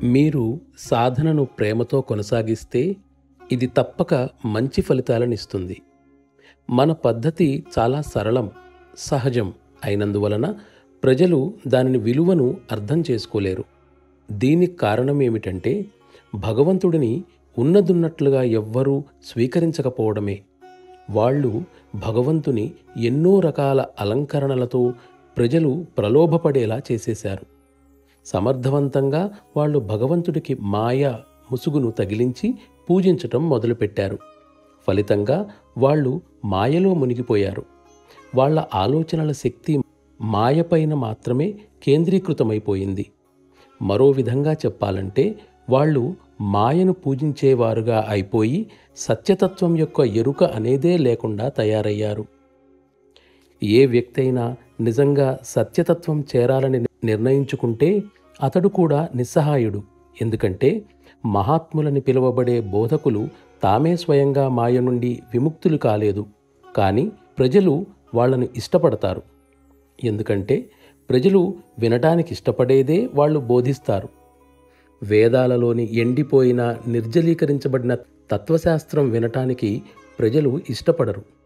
మీరు సాధనను ప్రేమతో కొనసాగిస్తే ఇది తప్పక మంచి ఫలితాలనిస్తుంది. మన పద్ధతి చాలా సరళం, సహజం అయినందువలన ప్రజలు దానిని విలువను అర్థం చేసుకోలేరు. దీనికి కారణం ఏమిటంటే భగవంతుడిని ఉన్నదున్నట్లుగా ఎవ్వరూ స్వీకరించకపోవడమే. వాళ్ళు భగవంతుని ఎన్నో రకాల అలంకరణలతో ప్రజలు ప్రలోభపడేలా చేసేశారు. సమర్థవంతంగా వాళ్ళు భగవంతుడికి మాయ ముసుగును తగిలించి పూజించటం మొదలుపెట్టారు. ఫలితంగా వాళ్ళు మాయలో మునిగిపోయారు. వాళ్ళ ఆలోచనల శక్తి మాయపైన మాత్రమే కేంద్రీకృతమైపోయింది. మరో విధంగా చెప్పాలంటే వాళ్ళు మాయను పూజించేవారుగా అయిపోయి సత్యతత్వం యొక్క ఎరుక అనేదే లేకుండా తయారయ్యారు. ఏ వ్యక్తి అయినా నిజంగా సత్యతత్వం చేరాలని నిర్ణయించుకుంటే అతడు కూడా నిస్సహాయుడు. ఎందుకంటే మహాత్ములని పిలువబడే బోధకులు తామే స్వయంగా మాయ నుండి విముక్తులు కాలేదు. కానీ ప్రజలు వాళ్ళను ఇష్టపడతారు. ఎందుకంటే ప్రజలు వినటానికి ఇష్టపడేదే వాళ్ళు బోధిస్తారు. వేదాలలోని ఎండిపోయిన నిర్జలీకరించబడిన తత్వశాస్త్రం వినటానికి ప్రజలు ఇష్టపడరు.